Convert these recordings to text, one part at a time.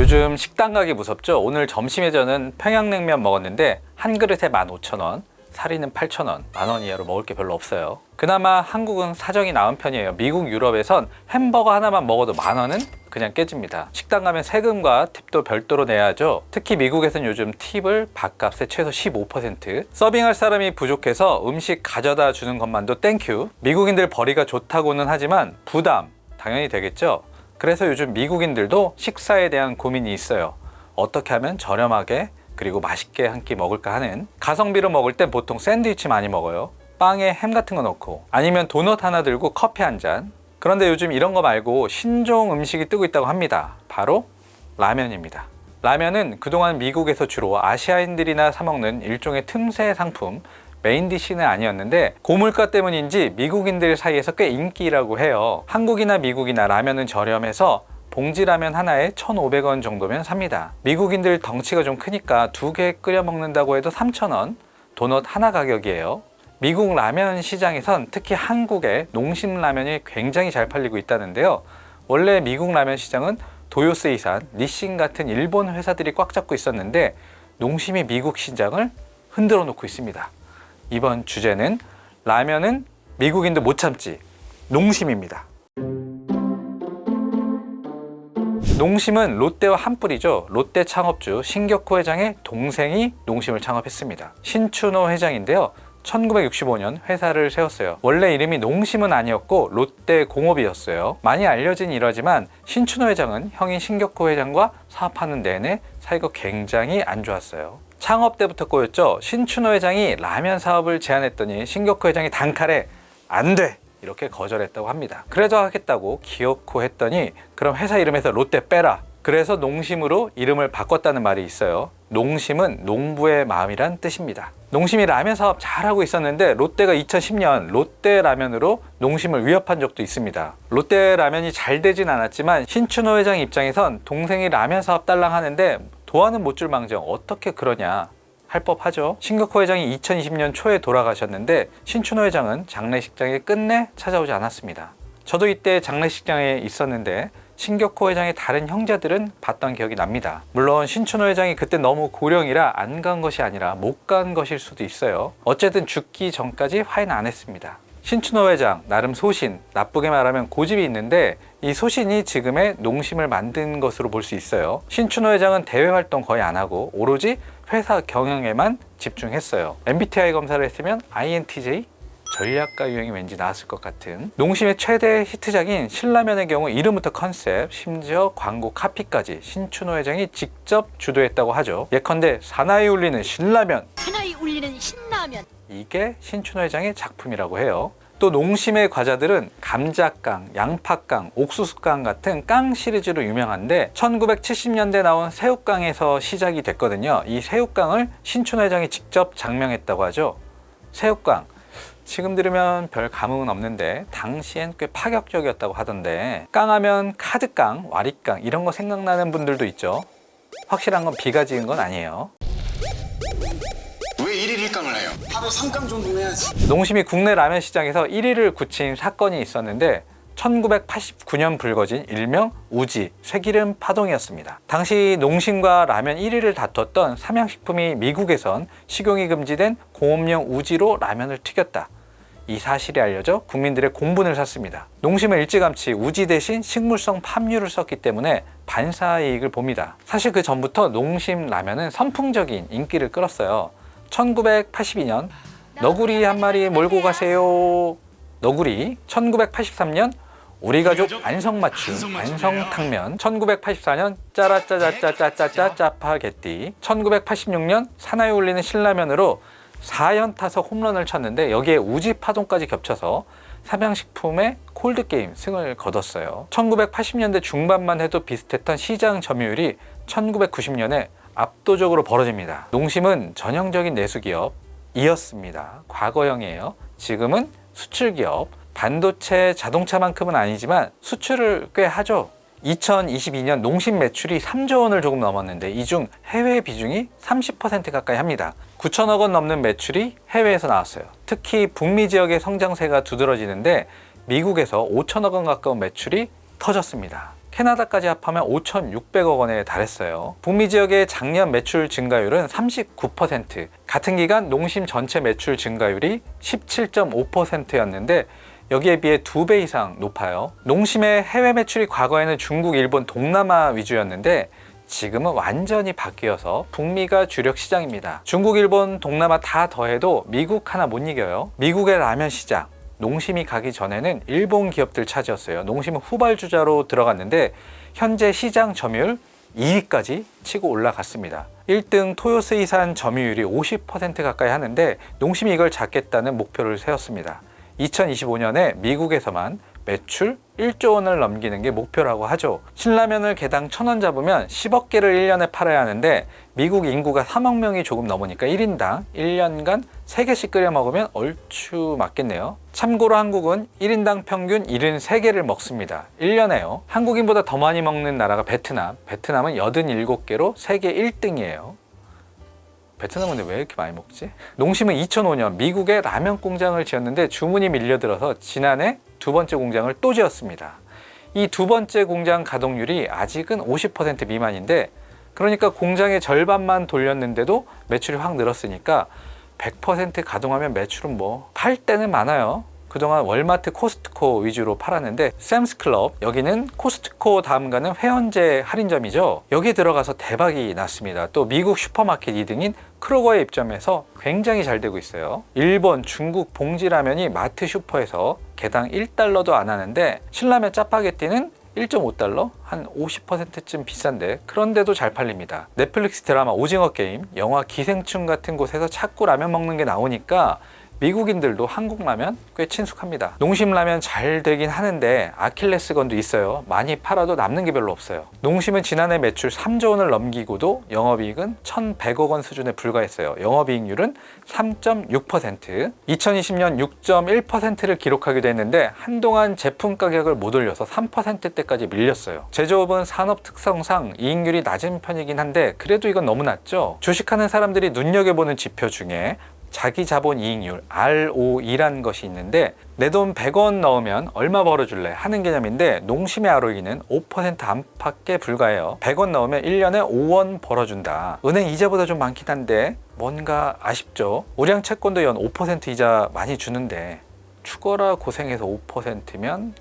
요즘 식당 가기 무섭죠? 오늘 점심에 저는 평양냉면 먹었는데 한 그릇에 15,000원, 사리는 8,000원, 만원 이하로 먹을 게 별로 없어요. 그나마 한국은 사정이 나은 편이에요. 미국, 유럽에선 햄버거 하나만 먹어도 만원은 그냥 깨집니다. 식당 가면 세금과 팁도 별도로 내야죠. 특히 미국에선 요즘 팁을 밥값의 최소 15%, 서빙할 사람이 부족해서 음식 가져다 주는 것만도 땡큐. 미국인들 벌이가 좋다고는 하지만 부담 당연히 되겠죠. 그래서 요즘 미국인들도 식사에 대한 고민이 있어요. 어떻게 하면 저렴하게 그리고 맛있게 한 끼 먹을까 하는. 가성비로 먹을 땐 보통 샌드위치 많이 먹어요. 빵에 햄 같은 거 넣고, 아니면 도넛 하나 들고 커피 한 잔. 그런데 요즘 이런 거 말고 신종 음식이 뜨고 있다고 합니다. 바로 라면입니다. 라면은 그동안 미국에서 주로 아시아인들이나 사 먹는 일종의 틈새 상품, 메인 디시는 아니었는데 고물가 때문인지 미국인들 사이에서 꽤 인기라고 해요. 한국이나 미국이나 라면은 저렴해서 봉지 라면 하나에 1,500원 정도면 삽니다. 미국인들 덩치가 좀 크니까 2개 끓여 먹는다고 해도 3,000원, 도넛 하나 가격이에요. 미국 라면 시장에선 특히 한국의 농심 라면이 굉장히 잘 팔리고 있다는데요. 원래 미국 라면 시장은 도요스이산, 니신 같은 일본 회사들이 꽉 잡고 있었는데 농심이 미국 시장을 흔들어 놓고 있습니다. 이번 주제는 라면은 미국인도 못 참지, 농심입니다. 농심은 롯데와 한 뿌리죠. 롯데 창업주 신격호 회장의 동생이 농심을 창업했습니다. 신춘호 회장인데요. 1965년 회사를 세웠어요. 원래 이름이 농심은 아니었고 롯데공업이었어요. 많이 알려진 일화지만 신춘호 회장은 형인 신격호 회장과 사업하는 내내 사이가 굉장히 안 좋았어요. 창업 때부터 꼬였죠. 신춘호 회장이 라면 사업을 제안했더니 신격호 회장이 단칼에 안 돼! 이렇게 거절했다고 합니다. 그래도 하겠다고 기어코 했더니 그럼 회사 이름에서 롯데 빼라. 그래서 농심으로 이름을 바꿨다는 말이 있어요. 농심은 농부의 마음이란 뜻입니다. 농심이 라면 사업 잘하고 있었는데 롯데가 2010년 롯데 라면으로 농심을 위협한 적도 있습니다. 롯데 라면이 잘 되진 않았지만 신춘호 회장 입장에선 동생이 라면 사업 딸랑 하는데 도와는 못 줄 망정 어떻게 그러냐 할 법하죠. 신격호 회장이 2020년 초에 돌아가셨는데 신춘호 회장은 장례식장에 끝내 찾아오지 않았습니다. 저도 이때 장례식장에 있었는데 신격호 회장의 다른 형제들은 봤던 기억이 납니다. 물론 신춘호 회장이 그때 너무 고령이라 안 간 것이 아니라 못 간 것일 수도 있어요. 어쨌든 죽기 전까지 화해는 안 했습니다. 신춘호 회장 나름 소신, 나쁘게 말하면 고집이 있는데 이 소신이 지금의 농심을 만든 것으로 볼 수 있어요. 신춘호 회장은 대외 활동 거의 안 하고 오로지 회사 경영에만 집중했어요. MBTI 검사를 했으면 INTJ? 전략가 유형이 왠지 나왔을 것 같은. 농심의 최대 히트작인 신라면의 경우 이름부터 컨셉, 심지어 광고 카피까지 신춘호 회장이 직접 주도했다고 하죠. 예컨대 사나이 울리는 신라면, 사나이 울리는 신라면, 이게 신춘호 회장의 작품이라고 해요. 또 농심의 과자들은 감자깡, 양파깡, 옥수수깡 같은 깡 시리즈로 유명한데 1970년대 나온 새우깡에서 시작이 됐거든요. 이 새우깡을 신춘호 회장이 직접 장명했다고 하죠. 새우깡, 지금 들으면 별 감흥은 없는데 당시엔 꽤 파격적이었다고 하던데, 깡하면 카드깡, 와리깡 이런 거 생각나는 분들도 있죠. 확실한 건 비가 지은 건 아니에요. 왜 1일 1강을 해요? 하루에 3강 정도는 해야지. 농심이 국내 라면 시장에서 1위를 굳힌 사건이 있었는데 1989년 불거진 일명 우지 쇠기름 파동이었습니다. 당시 농심과 라면 1위를 다퉜던 삼양식품이 미국에선 식용이 금지된 공업용 우지로 라면을 튀겼다. 이 사실이 알려져 국민들의 공분을 샀습니다. 농심은 일찌감치 우지 대신 식물성 팜유를 썼기 때문에 반사이익을 봅니다. 사실 그 전부터 농심 라면은 선풍적인 인기를 끌었어요. 1982년 너구리 한 마리 몰고 가세요. 너구리. 1983년 우리 가족 안성맞춤 안성탕면. 1984년 짜라짜자짜짜짜짜 짜파게티. 1986년 사나이 울리는 신라면으로 4연타석 홈런을 쳤는데 여기에 우지 파동까지 겹쳐서 삼양식품의 콜드게임 승을 거뒀어요. 1980년대 중반만 해도 비슷했던 시장 점유율이 1990년에 압도적으로 벌어집니다. 농심은 전형적인 내수기업이었습니다. 과거형이에요. 지금은 수출기업. 반도체, 자동차만큼은 아니지만 수출을 꽤 하죠. 2022년 농심 매출이 3조 원을 조금 넘었는데 이 중 해외 비중이 30% 가까이 합니다. 9천억 원 넘는 매출이 해외에서 나왔어요. 특히 북미 지역의 성장세가 두드러지는데 미국에서 5천억 원 가까운 매출이 터졌습니다. 캐나다까지 합하면 5,600억 원에 달했어요. 북미 지역의 작년 매출 증가율은 39%, 같은 기간 농심 전체 매출 증가율이 17.5%였는데 여기에 비해 2배 이상 높아요. 농심의 해외 매출이 과거에는 중국, 일본, 동남아 위주였는데 지금은 완전히 바뀌어서 북미가 주력 시장입니다. 중국, 일본, 동남아 다 더해도 미국 하나 못 이겨요. 미국의 라면 시장, 농심이 가기 전에는 일본 기업들 차지였어요. 농심은 후발주자로 들어갔는데 현재 시장 점유율 2위까지 치고 올라갔습니다. 1등 토요스이산 점유율이 50% 가까이 하는데 농심이 이걸 잡겠다는 목표를 세웠습니다. 2025년에 미국에서만 매출 1조 원을 넘기는 게 목표라고 하죠. 신라면을 개당 1,000원 잡으면 10억 개를 1년에 팔아야 하는데 미국 인구가 3억 명이 조금 넘으니까 1인당 1년간 3개씩 끓여 먹으면 얼추 맞겠네요. 참고로 한국은 1인당 평균 73개를 먹습니다. 1년에요. 한국인보다 더 많이 먹는 나라가 베트남. 베트남은 87개로 세계 1등이에요. 베트남은 왜 이렇게 많이 먹지? 농심은 2005년 미국에 라면 공장을 지었는데 주문이 밀려들어서 지난해 두 번째 공장을 또 지었습니다. 이 두 번째 공장 가동률이 아직은 50% 미만인데 그러니까 공장의 절반만 돌렸는데도 매출이 확 늘었으니까 100% 가동하면 매출은 뭐 팔 때는 많아요. 그동안 월마트, 코스트코 위주로 팔았는데 샘스클럽, 여기는 코스트코 다음 가는 회원제 할인점이죠. 여기 들어가서 대박이 났습니다. 또 미국 슈퍼마켓 2등인 크로거에 입점해서 굉장히 잘 되고 있어요. 일본, 중국 봉지라면이 마트 슈퍼에서 개당 1달러도 안 하는데 신라면 짜파게티는 1.5달러? 한 50%쯤 비싼데 그런데도 잘 팔립니다. 넷플릭스 드라마 오징어 게임, 영화 기생충 같은 곳에서 자꾸 라면 먹는 게 나오니까 미국인들도 한국 라면 꽤 친숙합니다. 농심 라면 잘 되긴 하는데 아킬레스건도 있어요. 많이 팔아도 남는 게 별로 없어요. 농심은 지난해 매출 3조 원을 넘기고도 영업이익은 1,100억 원 수준에 불과했어요. 영업이익률은 3.6%, 2020년 6.1%를 기록하기도 했는데 한동안 제품 가격을 못 올려서 3%대까지 밀렸어요. 제조업은 산업 특성상 이익률이 낮은 편이긴 한데 그래도 이건 너무 낮죠. 주식하는 사람들이 눈여겨보는 지표 중에 자기 자본 이익률 ROE라는 것이 있는데 내 돈 100원 넣으면 얼마 벌어줄래 하는 개념인데 농심의 ROE는 5% 안팎에 불과해요. 100원 넣으면 1년에 5원 벌어준다. 은행 이자보다 좀 많긴 한데 뭔가 아쉽죠. 우량 채권도 연 5% 이자 많이 주는데 죽어라 고생해서 5%면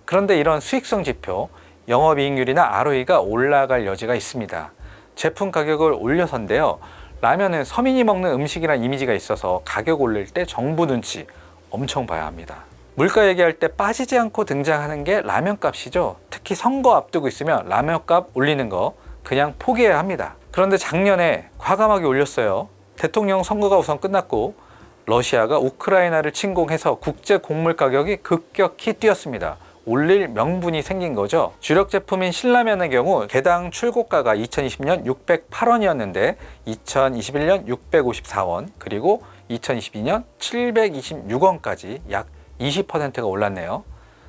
그런데 이런 수익성 지표 영업이익률이나 ROE가 올라갈 여지가 있습니다. 제품 가격을 올려서인데요. 라면은 서민이 먹는 음식이란 이미지가 있어서 가격 올릴 때 정부 눈치 엄청 봐야 합니다. 물가 얘기할 때 빠지지 않고 등장하는 게 라면 값이죠. 특히 선거 앞두고 있으면 라면 값 올리는 거 그냥 포기해야 합니다. 그런데 작년에 과감하게 올렸어요. 대통령 선거가 우선 끝났고 러시아가 우크라이나를 침공해서 국제 곡물 가격이 급격히 뛰었습니다. 올릴 명분이 생긴 거죠. 주력 제품인 신라면의 경우 개당 출고가가 2020년 608원이었는데 2021년 654원 그리고 2022년 726원까지 약 20%가 올랐네요.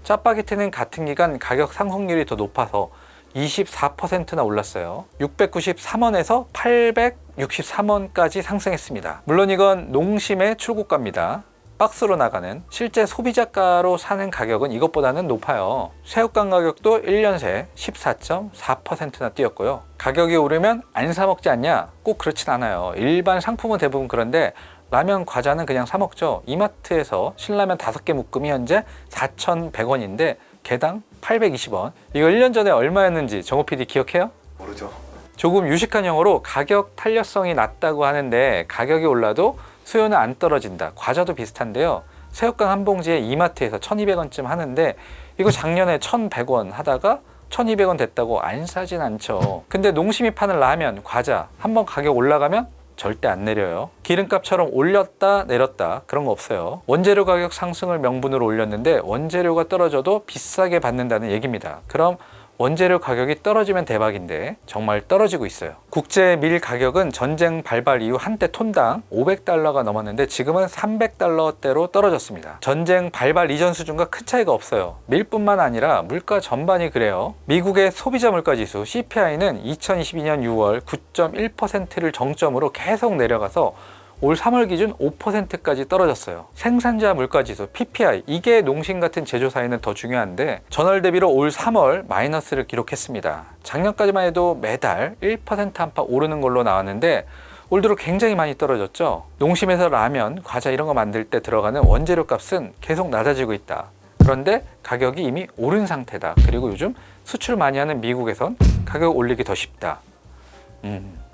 짜파게티는 같은 기간 가격 상승률이 더 높아서 24%나 올랐어요. 693원에서 863원까지 상승했습니다. 물론 이건 농심의 출고가입니다. 박스로 나가는 실제 소비자가로 사는 가격은 이것보다는 높아요. 새우깡 가격도 1년 새 14.4%나 뛰었고요. 가격이 오르면 안 사 먹지 않냐? 꼭 그렇진 않아요. 일반 상품은 대부분 그런데 라면 과자는 그냥 사 먹죠. 이마트에서 신라면 5개 묶음이 현재 4,100원인데 개당 820원. 이거 1년 전에 얼마였는지 정호 PD 기억해요? 모르죠. 조금 유식한 용어로 가격 탄력성이 낮다고 하는데 가격이 올라도 수요는 안 떨어진다. 과자도 비슷한데요. 새우깡 한 봉지에 이마트에서 1,200원쯤 하는데 이거 작년에 1,100원 하다가 1,200원 됐다고 안 사진 않죠. 근데 농심이 파는 라면, 과자 한번 가격 올라가면 절대 안 내려요. 기름값처럼 올렸다 내렸다 그런 거 없어요. 원재료 가격 상승을 명분으로 올렸는데 원재료가 떨어져도 비싸게 받는다는 얘기입니다. 그럼 원재료 가격이 떨어지면 대박인데 정말 떨어지고 있어요. 국제 밀 가격은 전쟁 발발 이후 한때 톤당 500달러가 넘었는데 지금은 300달러대로 떨어졌습니다. 전쟁 발발 이전 수준과 큰 차이가 없어요. 밀뿐만 아니라 물가 전반이 그래요. 미국의 소비자 물가지수 CPI는 2022년 6월 9.1%를 정점으로 계속 내려가서 올 3월 기준 5%까지 떨어졌어요. 생산자 물가지수 PPI, 이게 농심 같은 제조사에는 더 중요한데 전월 대비로 올 3월 마이너스를 기록했습니다. 작년까지만 해도 매달 1% 안팎 오르는 걸로 나왔는데 올 들어 굉장히 많이 떨어졌죠. 농심에서 라면, 과자 이런 거 만들 때 들어가는 원재료 값은 계속 낮아지고 있다. 그런데 가격이 이미 오른 상태다. 그리고 요즘 수출 많이 하는 미국에선 가격 올리기 더 쉽다.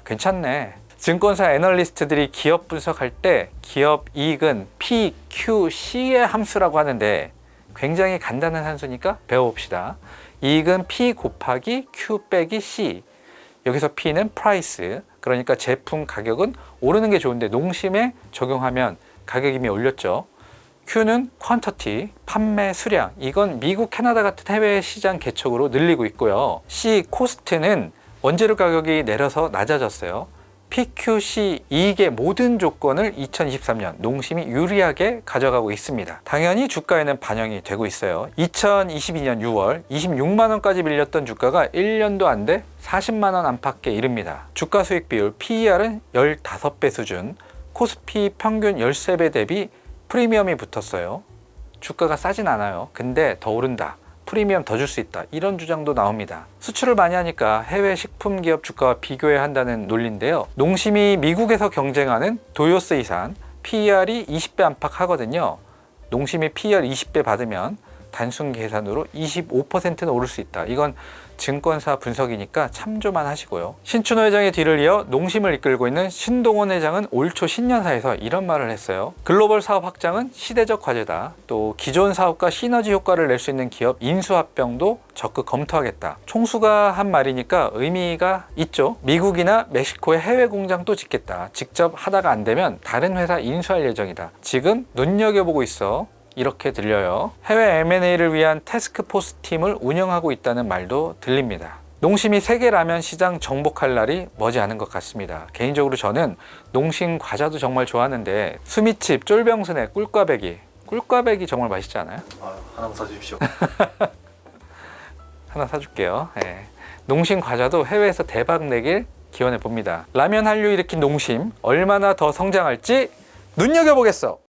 괜찮네. 증권사 애널리스트들이 기업 분석할 때 기업 이익은 PQC의 함수라고 하는데 굉장히 간단한 함수니까 배워봅시다. 이익은 P 곱하기 Q 빼기 C. 여기서 P는 프라이스, 그러니까 제품 가격은 오르는 게 좋은데 농심에 적용하면 가격이 이미 올렸죠. Q는 퀀터티, 판매 수량. 이건 미국, 캐나다 같은 해외 시장 개척으로 늘리고 있고요. C, 코스트는 원재료 가격이 내려서 낮아졌어요. PQC 이익의 모든 조건을 2023년 농심이 유리하게 가져가고 있습니다. 당연히 주가에는 반영이 되고 있어요. 2022년 6월 26만 원까지 밀렸던 주가가 1년도 안 돼 40만 원 안팎에 이릅니다. 주가 수익 비율 PER은 15배 수준, 코스피 평균 13배 대비 프리미엄이 붙었어요. 주가가 싸진 않아요. 근데 더 오른다. 프리미엄 더 줄 수 있다. 이런 주장도 나옵니다. 수출을 많이 하니까 해외 식품 기업 주가와 비교해야 한다는 논리인데요. 농심이 미국에서 경쟁하는 도요스이산 PER이 20배 안팎 하거든요. 농심이 PER 20배 받으면 단순 계산으로 25%는 오를 수 있다. 이건 증권사 분석이니까 참조만 하시고요. 신춘호 회장의 뒤를 이어 농심을 이끌고 있는 신동원 회장은 올 초 신년사에서 이런 말을 했어요. 글로벌 사업 확장은 시대적 과제다. 또 기존 사업과 시너지 효과를 낼 수 있는 기업 인수합병도 적극 검토하겠다. 총수가 한 말이니까 의미가 있죠. 미국이나 멕시코에 해외 공장도 짓겠다. 직접 하다가 안 되면 다른 회사 인수할 예정이다. 지금 눈여겨보고 있어. 이렇게 들려요. 해외 M&A를 위한 태스크포스 팀을 운영하고 있다는 말도 들립니다. 농심이 세계 라면 시장 정복할 날이 머지않은 것 같습니다. 개인적으로 저는 농심 과자도 정말 좋아하는데 수미칩, 쫄병순의 꿀꽈배기 정말 맛있지 않아요? 하나만 사주십시오. 하나 사줄게요. 네. 농심 과자도 해외에서 대박 내길 기원해 봅니다. 라면 한류 일으킨 농심 얼마나 더 성장할지 눈여겨보겠어.